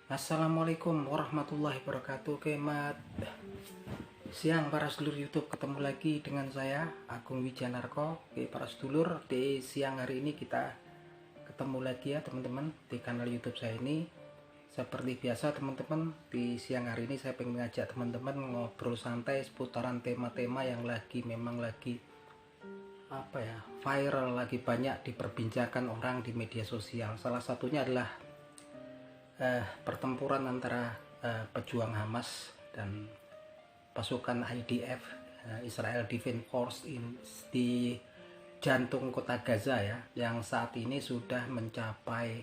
Assalamualaikum warahmatullahi wabarakatuh. Kemat siang para sedulur YouTube, ketemu lagi dengan saya Agung Wijanarko. Oke para sedulur, di siang hari ini kita ketemu lagi ya teman-teman di kanal YouTube saya ini. Seperti biasa teman-teman, di siang hari ini saya pengen ngajak teman-teman ngobrol santai seputaran tema-tema yang memang lagi viral, lagi banyak diperbincangkan orang di media sosial. Salah satunya adalah pertempuran antara pejuang Hamas dan pasukan IDF, Israel Defense Force di jantung kota Gaza ya, yang saat ini sudah mencapai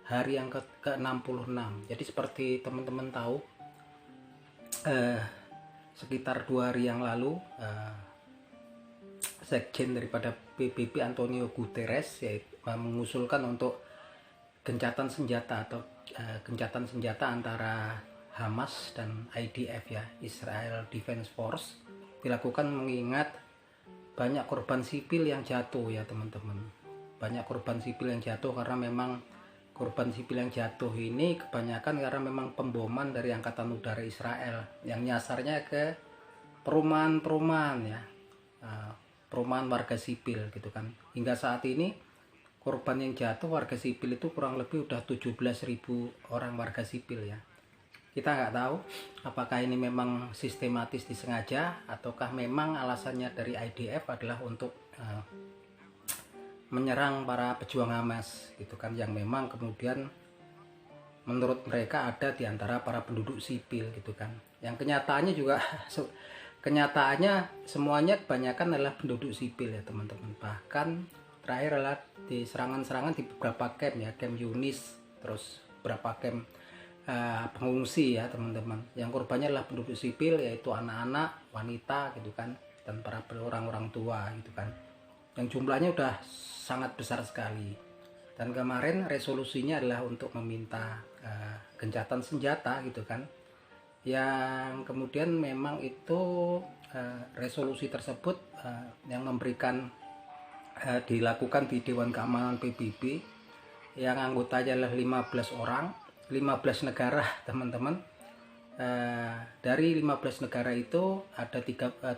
hari yang ke-66. Jadi seperti teman-teman tahu, sekitar 2 hari yang lalu Sekjen daripada PBB Antonio Guterres mengusulkan untuk gencatan senjata antara Hamas dan IDF ya, Israel Defense Force, dilakukan mengingat banyak korban sipil yang jatuh ya teman-teman. Banyak korban sipil yang jatuh karena memang korban sipil yang jatuh ini kebanyakan karena memang pemboman dari Angkatan Udara Israel yang nyasarnya ke perumahan-perumahan ya, perumahan warga sipil gitu kan. Hingga saat ini korban yang jatuh warga sipil itu kurang lebih udah 17.000 orang warga sipil ya. Kita nggak tahu apakah ini memang sistematis disengaja ataukah memang alasannya dari IDF adalah untuk menyerang para pejuang Hamas gitu kan, yang memang kemudian menurut mereka ada di antara para penduduk sipil gitu kan. Yang kenyataannya juga kenyataannya semuanya kebanyakan adalah penduduk sipil ya teman-teman. Bahkan terakhir adalah di serangan-serangan di beberapa camp ya, camp Yunis, terus beberapa camp pengungsi ya teman-teman. Yang korbannya adalah penduduk sipil, yaitu anak-anak, wanita gitu kan, dan para orang-orang tua gitu kan. Yang jumlahnya udah sangat besar sekali. Dan kemarin resolusinya adalah untuk meminta gencatan senjata gitu kan. Yang kemudian memang itu resolusi tersebut yang memberikan dilakukan di Dewan Keamanan PBB yang anggotanya adalah 15 orang, 15 negara teman-teman. Dari 15 negara itu ada 13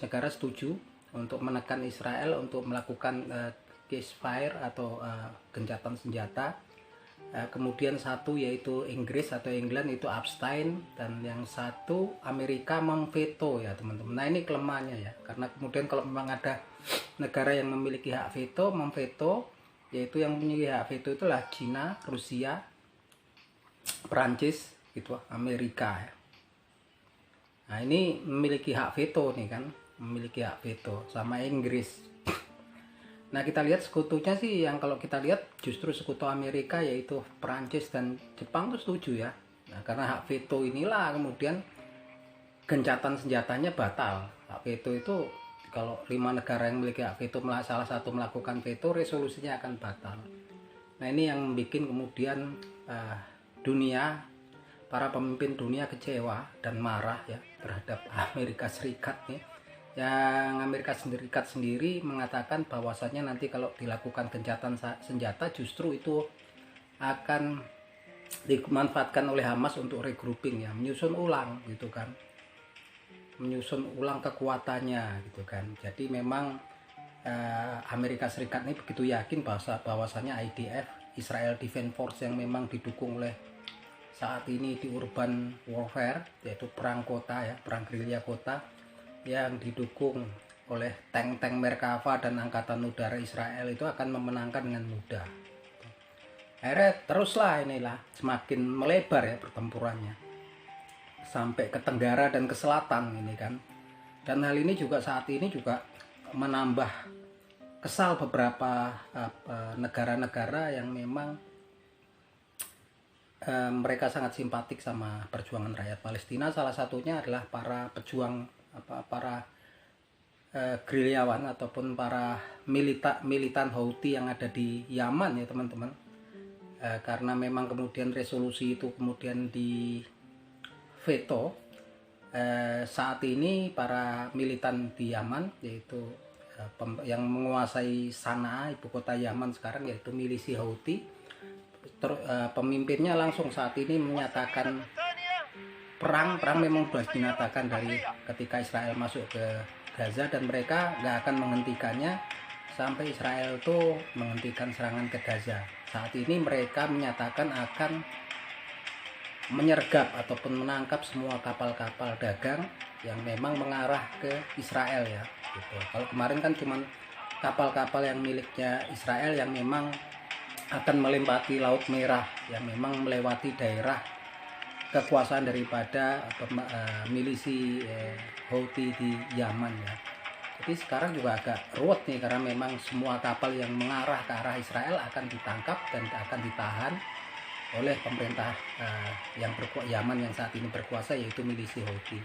negara setuju untuk menekan Israel untuk melakukan ceasefire atau gencatan senjata. Kemudian satu yaitu Inggris atau England itu abstain, dan yang satu Amerika memveto ya teman-teman. Nah ini kelemahannya ya, karena kemudian kalau memang ada negara yang memiliki hak veto, memveto, yaitu yang memiliki hak veto itulah Cina, Rusia, Perancis gitu, Amerika ya. Nah ini memiliki hak veto nih kan, memiliki hak veto, sama Inggris. Nah kita lihat sekutunya sih, yang kalau kita lihat justru sekutu Amerika yaitu Perancis dan Jepang tuh setuju ya. Nah karena hak veto inilah kemudian gencatan senjatanya batal. Hak veto itu kalau 5 negara yang memiliki hak veto salah satu melakukan veto, resolusinya akan batal. Nah ini yang bikin kemudian dunia, para pemimpin dunia kecewa dan marah ya terhadap Amerika Serikat nih. Yang Amerika Serikat sendiri mengatakan bahwasannya nanti kalau dilakukan gencatan senjata justru itu akan dimanfaatkan oleh Hamas untuk regrouping ya, menyusun ulang gitu kan, menyusun ulang kekuatannya gitu kan. Jadi memang Amerika Serikat ini begitu yakin bahwasanya IDF, Israel Defense Force, yang memang didukung oleh saat ini di urban warfare, yaitu perang kota ya, perang gerilya kota, yang didukung oleh tank-tank Merkava dan Angkatan Udara Israel itu akan memenangkan dengan mudah. Akhirnya teruslah inilah semakin melebar ya pertempurannya sampai ke tenggara dan ke selatan ini kan. Dan hal ini juga saat ini juga menambah kesal beberapa negara-negara yang memang mereka sangat simpatik sama perjuangan rakyat Palestina. Salah satunya adalah para pejuang para gerilyawan ataupun para militan Houthi yang ada di Yaman ya teman-teman. Karena memang kemudian resolusi itu kemudian di veto, saat ini para militan di Yaman, yaitu yang menguasai Sanaa, ibu kota Yaman sekarang, yaitu milisi Houthi, pemimpinnya langsung saat ini menyatakan perang memang sudah dinyatakan dari ketika Israel masuk ke Gaza, dan mereka nggak akan menghentikannya sampai Israel itu menghentikan serangan ke Gaza. Saat ini mereka menyatakan akan menyergap ataupun menangkap semua kapal-kapal dagang yang memang mengarah ke Israel ya gitu. Kalau kemarin kan cuman kapal-kapal yang miliknya Israel yang memang akan melewati Laut Merah, yang memang melewati daerah kekuasaan daripada milisi Houthi di Yaman ya. Jadi sekarang juga agak ruwet nih, karena memang semua kapal yang mengarah ke arah Israel akan ditangkap dan akan ditahan oleh pemerintah Yaman yang saat ini berkuasa, yaitu milisi Houthi.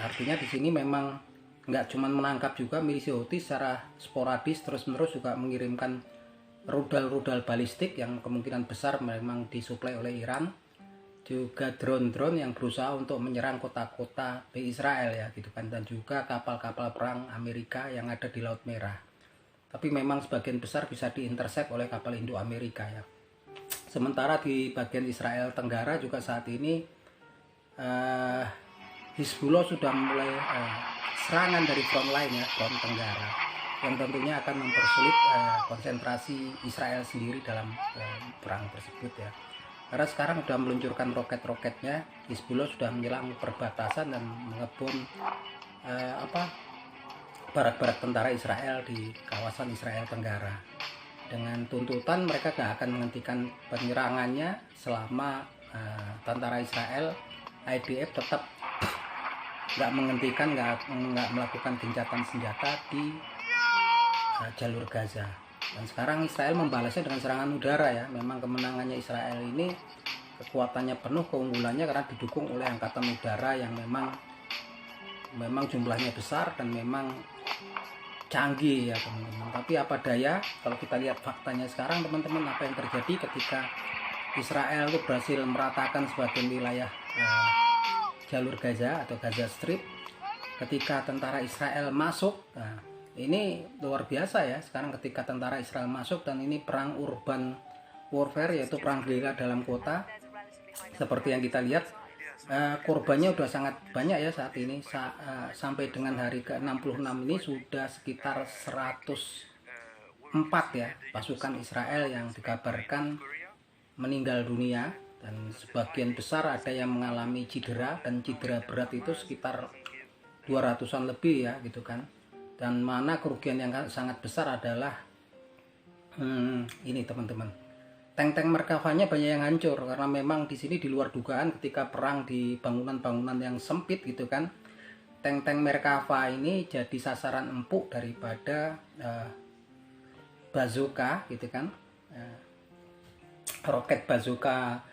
Artinya di sini memang nggak cuma menangkap, juga milisi Houthi secara sporadis terus-menerus juga mengirimkan rudal-rudal balistik yang kemungkinan besar memang disuplai oleh Iran, juga drone-drone yang berusaha untuk menyerang kota-kota di Israel ya gitu kan, dan juga kapal-kapal perang Amerika yang ada di Laut Merah. Tapi memang sebagian besar bisa diintercept oleh kapal Indo-Amerika ya. Sementara di bagian Israel Tenggara juga saat ini Hizbullah sudah mulai serangan dari front line ya, front Tenggara, yang tentunya akan mempersulit konsentrasi Israel sendiri dalam perang tersebut ya. Karena sekarang sudah meluncurkan roket-roketnya, Hizbullah sudah menyerang perbatasan dan mengebom barak-barak tentara Israel di kawasan Israel Tenggara. Dengan tuntutan mereka tidak akan menghentikan penyerangannya selama tentara Israel, IDF, tetap nggak menghentikan, nggak melakukan gencatan senjata di jalur Gaza. Dan sekarang Israel membalasnya dengan serangan udara ya. Memang kemenangannya Israel ini kekuatannya penuh, keunggulannya karena didukung oleh angkatan udara yang memang jumlahnya besar dan memang canggih ya teman-teman. Tapi apa daya, kalau kita lihat faktanya sekarang teman-teman, apa yang terjadi ketika Israel itu berhasil meratakan sebagian wilayah jalur Gaza atau Gaza Strip, ketika tentara Israel masuk, ini luar biasa ya. Sekarang ketika tentara Israel masuk, dan ini perang urban warfare, yaitu perang gerilya dalam kota. Seperti yang kita lihat, korbannya sudah sangat banyak ya saat ini. Sampai dengan hari ke-66 ini sudah sekitar 104 ya pasukan Israel yang dikabarkan meninggal dunia, dan sebagian besar ada yang mengalami cedera, dan cedera berat itu sekitar 200-an lebih ya gitu kan. Dan mana kerugian yang sangat besar adalah ini teman-teman, tank-tank Merkavanya banyak yang hancur, karena memang di sini di luar dugaan ketika perang di bangunan-bangunan yang sempit gitu kan, tank-tank Merkava ini jadi sasaran empuk daripada bazooka gitu kan, roket bazooka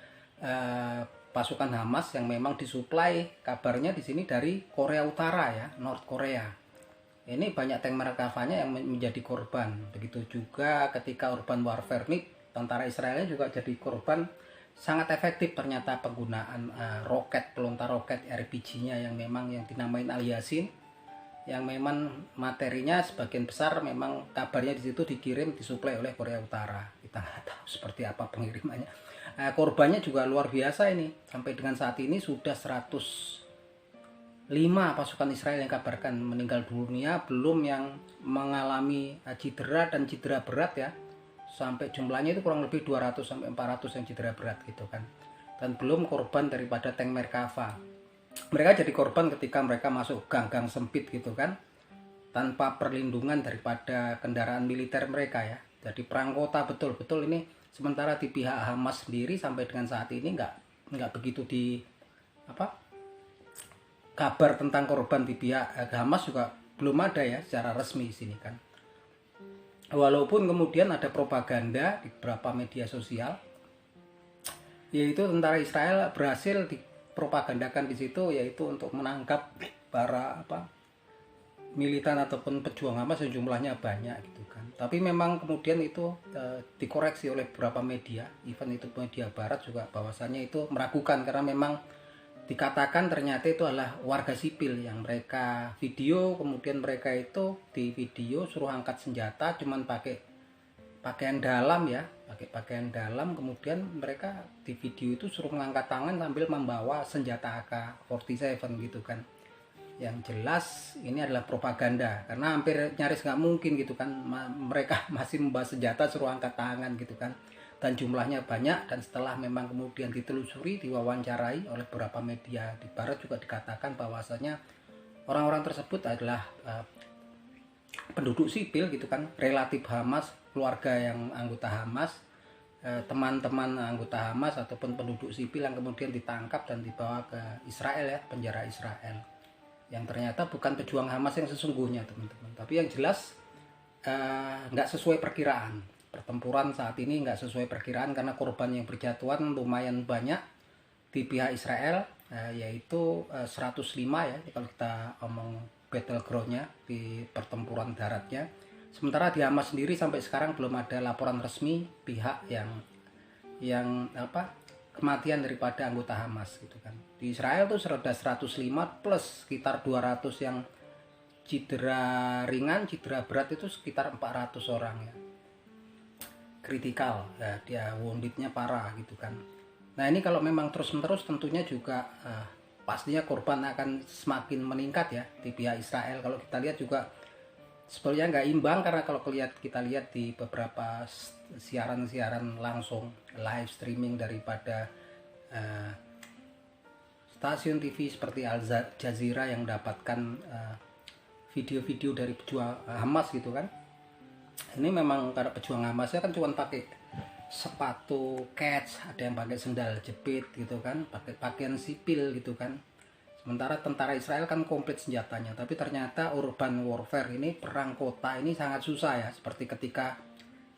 pasukan Hamas yang memang disuplai kabarnya di sini dari Korea Utara ya, North Korea. Ini banyak tank Merkavanya yang menjadi korban. Begitu juga ketika urban warfare ini, tentara Israelnya juga jadi korban. Sangat efektif ternyata penggunaan roket, pelontar roket RPG-nya yang memang yang dinamain Al-Yasin, yang memang materinya sebagian besar memang kabarnya di situ dikirim, disuplai oleh Korea Utara. Kita nggak tahu seperti apa pengirimannya. Korbannya juga luar biasa ini. Sampai dengan saat ini sudah 105 pasukan Israel yang kabarkan meninggal dunia, belum yang mengalami cedera dan cedera berat ya. Sampai jumlahnya itu kurang lebih 200 sampai 400 yang cedera berat gitu kan. Dan belum korban daripada tank Merkava. Mereka jadi korban ketika mereka masuk gang-gang sempit gitu kan, tanpa perlindungan daripada kendaraan militer mereka ya. Jadi perang kota betul-betul ini. Sementara di pihak Hamas sendiri sampai dengan saat ini nggak begitu kabar tentang korban di pihak Hamas juga belum ada ya secara resmi di sini kan. Walaupun kemudian ada propaganda di beberapa media sosial, yaitu tentara Israel berhasil dipropagandakan di situ, yaitu untuk menangkap para militan ataupun pejuang Hamas yang jumlahnya banyak gitu kan. Tapi memang kemudian itu dikoreksi oleh beberapa media, even itu media barat juga, bahwasannya itu meragukan, karena memang dikatakan ternyata itu adalah warga sipil yang mereka video, kemudian mereka itu di video suruh angkat senjata cuman pakai pakaian dalam ya, pakai pakaian dalam, kemudian mereka di video itu suruh mengangkat tangan sambil membawa senjata AK-47 gitu kan. Yang jelas ini adalah propaganda, karena hampir nyaris nggak mungkin gitu kan mereka masih membawa senjata suruh angkat tangan gitu kan, dan jumlahnya banyak. Dan setelah memang kemudian ditelusuri, diwawancarai oleh beberapa media di barat, juga dikatakan bahwasanya orang-orang tersebut adalah penduduk sipil gitu kan, relatif Hamas, keluarga yang anggota Hamas, teman-teman anggota Hamas ataupun penduduk sipil yang kemudian ditangkap dan dibawa ke Israel ya, penjara Israel, yang ternyata bukan pejuang Hamas yang sesungguhnya teman-teman. Tapi yang jelas nggak sesuai perkiraan. Pertempuran saat ini nggak sesuai perkiraan karena korban yang berjatuhan lumayan banyak di pihak Israel, yaitu 105 ya kalau kita omong battlegroundnya di pertempuran daratnya. Sementara di Hamas sendiri sampai sekarang belum ada laporan resmi pihak yang kematian daripada anggota Hamas gitu kan. Di Israel tuh sudah 105 plus sekitar 200 yang cedera ringan, cedera berat itu sekitar 400 orang ya. Kritikal ya, dia woundednya parah gitu kan. Nah ini kalau memang terus-menerus tentunya juga pastinya korban akan semakin meningkat ya di pihak Israel. Kalau kita lihat juga sebenarnya nggak imbang, karena kalau kita lihat di beberapa siaran-siaran langsung live streaming daripada stasiun TV seperti Al Jazeera yang mendapatkan video-video dari pejuang Hamas gitu kan. Ini memang karena pejuang Hamasnya kan cuma pakai sepatu kets, ada yang pakai sendal jepit gitu kan, pakai pakaian sipil gitu kan. Sementara tentara Israel kan komplit senjatanya. Tapi ternyata urban warfare ini, perang kota ini sangat susah ya. Seperti ketika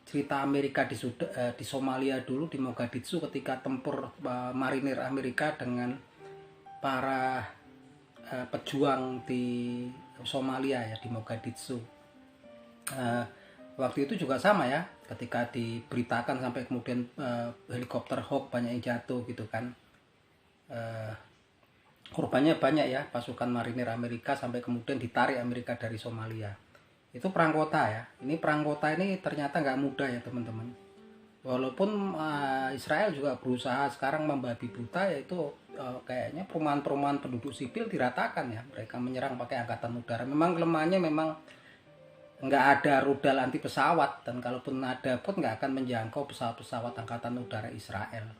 cerita Amerika di Somalia dulu, di Mogadishu, ketika tempur marinir Amerika dengan para pejuang di Somalia ya, di Mogadishu. Waktu itu juga sama ya, ketika diberitakan sampai kemudian helikopter Hawk banyak yang jatuh gitu kan. Korbannya banyak ya, pasukan marinir Amerika sampai kemudian ditarik Amerika dari Somalia. Itu perang kota ya. Ini perang kota ini ternyata nggak mudah ya teman-teman. Walaupun Israel juga berusaha sekarang membabi buta, yaitu kayaknya perumahan-perumahan penduduk sipil diratakan ya. Mereka menyerang pakai angkatan udara. Memang kelemahannya memang nggak ada rudal anti pesawat, dan kalaupun ada pun nggak akan menjangkau pesawat-pesawat angkatan udara Israel.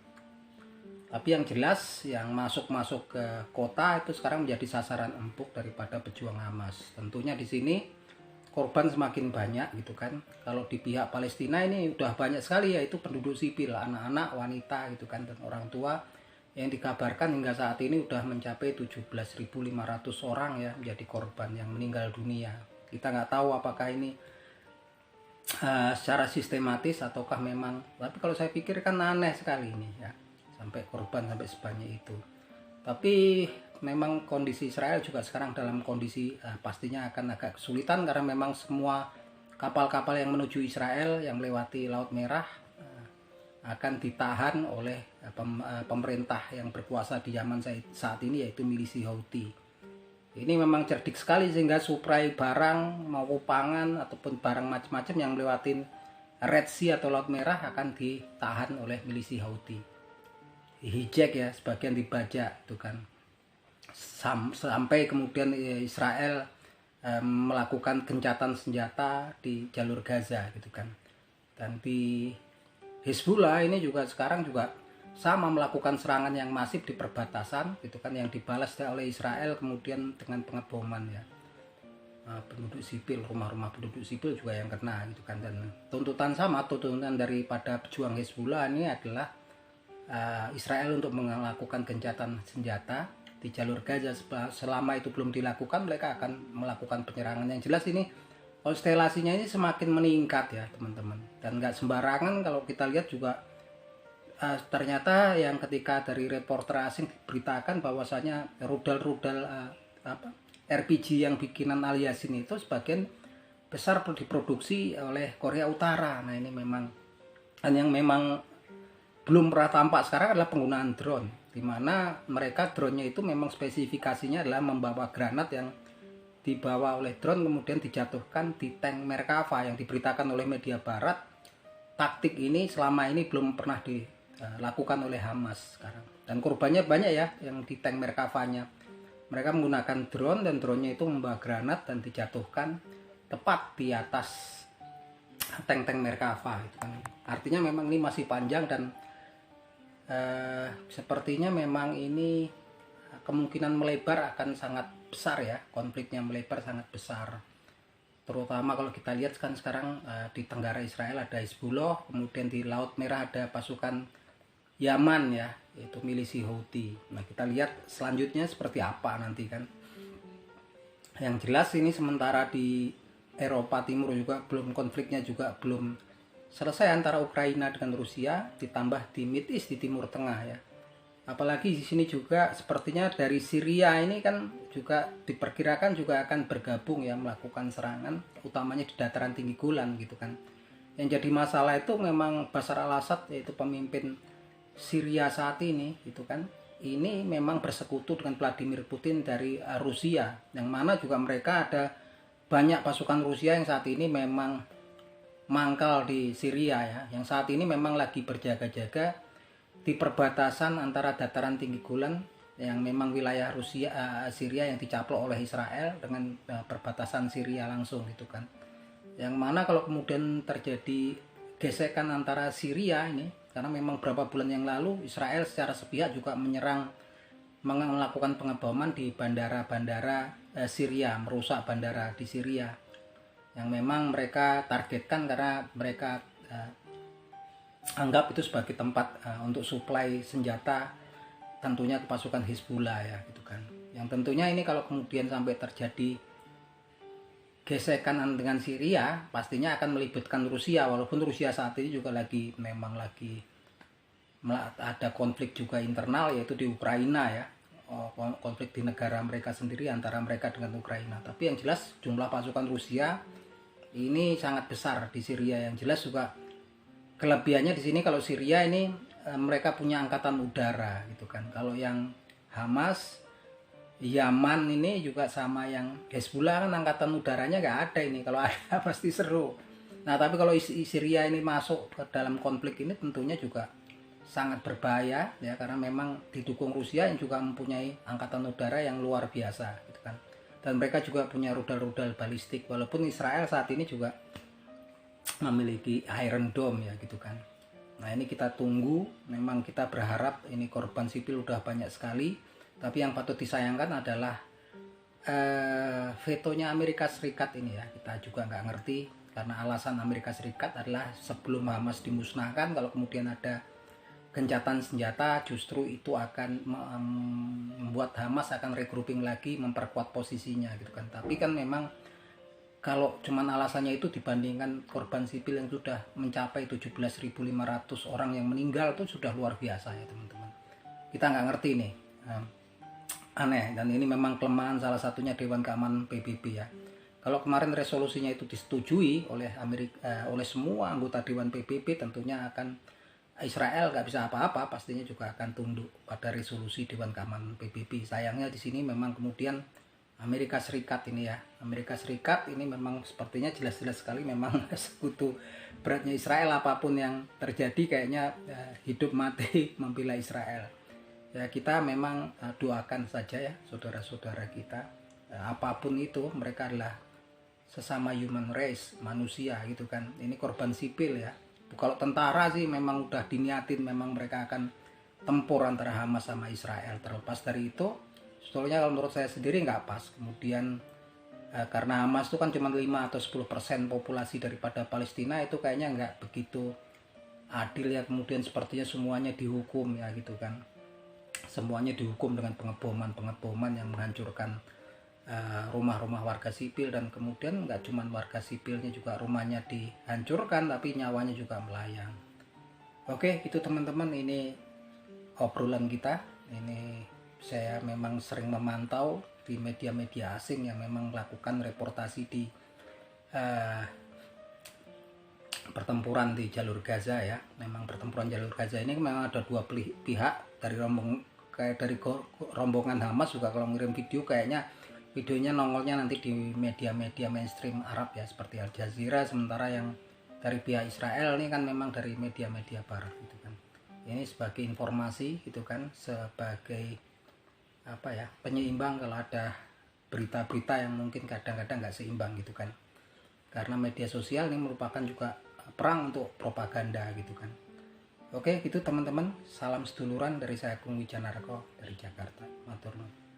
Tapi yang jelas yang masuk ke kota itu sekarang menjadi sasaran empuk daripada pejuang Hamas. Tentunya di sini korban semakin banyak gitu kan. Kalau di pihak Palestina ini udah banyak sekali, yaitu penduduk sipil, anak-anak, wanita gitu kan, dan orang tua, yang dikabarkan hingga saat ini udah mencapai 17.500 orang ya menjadi korban yang meninggal dunia. Kita nggak tahu apakah ini secara sistematis ataukah memang, tapi kalau saya pikir kan aneh sekali ini ya, sampai korban sampai sebanyak itu. Tapi memang kondisi Israel juga sekarang dalam kondisi pastinya akan agak kesulitan, karena memang semua kapal-kapal yang menuju Israel yang melewati Laut Merah akan ditahan oleh pemerintah yang berkuasa di Yaman saat ini, yaitu milisi Houthi. Ini memang cerdik sekali sehingga suplai barang maupun pangan ataupun barang macam-macam yang melewatin Red Sea atau Laut Merah akan ditahan oleh milisi Houthi. Hijack ya, sebagian dibajak itu kan, sampai kemudian Israel melakukan gencatan senjata di jalur Gaza gitu kan. Dan di Hezbollah ini juga sekarang juga sama melakukan serangan yang masif di perbatasan gitu kan, yang dibalas oleh Israel kemudian dengan pengeboman ya, penduduk sipil, rumah-rumah penduduk sipil juga yang kena gitu kan. Dan tuntutan daripada pejuang Hezbollah ini adalah Israel untuk melakukan gencatan senjata di jalur Gaza. Selama itu belum dilakukan, mereka akan melakukan penyerangan. Yang jelas ini konstelasinya ini semakin meningkat ya teman-teman, dan nggak sembarangan. Kalau kita lihat juga ternyata yang ketika dari reporter asing diberitakan bahwasanya rudal-rudal RPG yang bikinan Al Yassin itu sebagian besar diproduksi oleh Korea Utara. Nah ini memang, dan yang memang belum pernah tampak sekarang adalah penggunaan drone, di mana mereka drone-nya itu memang spesifikasinya adalah membawa granat yang dibawa oleh drone kemudian dijatuhkan di tank Merkava, yang diberitakan oleh media barat taktik ini selama ini belum pernah dilakukan oleh Hamas sekarang. Dan korbannya banyak ya yang di tank Merkavanya. Mereka menggunakan drone dan dronenya itu membawa granat dan dijatuhkan tepat di atas tank-tank Merkava gitu kan. Artinya memang ini masih panjang dan sepertinya memang ini kemungkinan melebar akan sangat besar ya, konfliknya melebar sangat besar. Terutama kalau kita lihat kan sekarang di Tenggara Israel ada Hezbollah, kemudian di Laut Merah ada pasukan Yaman ya, yaitu milisi Houthi. Nah kita lihat selanjutnya seperti apa nanti kan. Yang jelas ini sementara di Eropa Timur juga konfliknya juga belum selesai antara Ukraina dengan Rusia, ditambah di Mid East di Timur Tengah ya. Apalagi di sini juga sepertinya dari Syria ini kan juga diperkirakan juga akan bergabung ya melakukan serangan, utamanya di dataran tinggi Golan gitu kan. Yang jadi masalah itu memang Bashar al-Assad, yaitu pemimpin Syria saat ini gitu kan, ini memang bersekutu dengan Vladimir Putin dari Rusia, yang mana juga mereka ada banyak pasukan Rusia yang saat ini memang mangkal di Syria ya, yang saat ini memang lagi berjaga-jaga di perbatasan antara dataran tinggi Golan yang memang wilayah Syria yang dicaplok oleh Israel dengan perbatasan Syria langsung gitu kan. Yang mana kalau kemudian terjadi gesekan antara Syria ini, karena memang beberapa bulan yang lalu Israel secara sepihak juga melakukan pengeboman di bandara-bandara Syria, merusak bandara di Syria yang memang mereka targetkan karena mereka anggap itu sebagai tempat untuk suplai senjata tentunya ke pasukan Hezbollah ya gitu kan. Yang tentunya ini kalau kemudian sampai terjadi gesekan dengan Syria pastinya akan melibatkan Rusia, walaupun Rusia saat ini juga memang lagi ada konflik juga internal yaitu di Ukraina ya, konflik di negara mereka sendiri antara mereka dengan Ukraina. Tapi yang jelas jumlah pasukan Rusia ini sangat besar di Syria. Yang jelas juga kelebihannya di sini kalau Syria ini mereka punya angkatan udara gitu kan. Kalau yang Hamas Yaman ini juga sama yang Hezbollah kan angkatan udaranya nggak ada ini. Kalau ada pasti seru. Nah tapi kalau Syria ini masuk ke dalam konflik ini tentunya juga sangat berbahaya ya, karena memang didukung Rusia yang juga mempunyai angkatan udara yang luar biasa gitu kan. Dan mereka juga punya rudal-rudal balistik, walaupun Israel saat ini juga memiliki Iron Dome ya gitu kan. Nah ini kita tunggu, memang kita berharap ini korban sipil udah banyak sekali. Tapi yang patut disayangkan adalah vetonya Amerika Serikat ini ya. Kita juga nggak ngerti, karena alasan Amerika Serikat adalah sebelum Hamas dimusnahkan, kalau kemudian ada gencatan senjata justru itu akan membuat Hamas akan regrouping lagi, memperkuat posisinya gitu kan. Tapi kan memang kalau cuman alasannya itu dibandingkan korban sipil yang sudah mencapai 17.500 orang yang meninggal itu sudah luar biasa ya teman-teman. Kita nggak ngerti nih. Aneh, dan ini memang kelemahan salah satunya Dewan Keamanan PBB ya. Kalau kemarin resolusinya itu disetujui oleh oleh semua anggota Dewan PBB, tentunya akan Israel nggak bisa apa-apa, pastinya juga akan tunduk pada resolusi Dewan Keamanan PBB. Sayangnya di sini memang kemudian Amerika Serikat ini ya, Amerika Serikat ini memang sepertinya jelas-jelas sekali memang sekutu beratnya Israel, apapun yang terjadi kayaknya hidup mati membela Israel. Ya kita memang doakan saja ya saudara-saudara kita, apapun itu mereka adalah sesama human race, manusia gitu kan. Ini korban sipil ya. Kalau tentara sih memang udah diniatin, memang mereka akan tempur antara Hamas sama Israel. Terlepas dari itu, sebetulnya kalau menurut saya sendiri nggak pas. Kemudian karena Hamas itu kan cuma 5 atau 10% populasi daripada Palestina, itu kayaknya nggak begitu adil ya. Kemudian sepertinya semuanya dihukum ya gitu kan. Semuanya dihukum dengan pengeboman yang menghancurkan rumah-rumah warga sipil, dan kemudian nggak cuma warga sipilnya juga rumahnya dihancurkan, tapi nyawanya juga melayang. Oke, itu teman-teman, ini obrolan kita. Ini saya memang sering memantau di media-media asing yang memang melakukan reportasi di pertempuran di jalur Gaza ya. Memang pertempuran jalur Gaza ini memang ada dua pihak. Dari rombongan Hamas juga kalau ngirim video, kayaknya videonya nongolnya nanti di media-media mainstream Arab ya, seperti Al Jazeera. Sementara yang dari pihak Israel ini kan memang dari media-media barat gitu kan. Ini sebagai informasi gitu kan, sebagai apa ya, penyeimbang kalau ada berita-berita yang mungkin kadang-kadang nggak seimbang gitu kan. Karena media sosial ini merupakan juga perang untuk propaganda gitu kan. Oke, gitu teman-teman. Salam seduluran dari saya Kung Wijanarko dari Jakarta. Matur nuwun.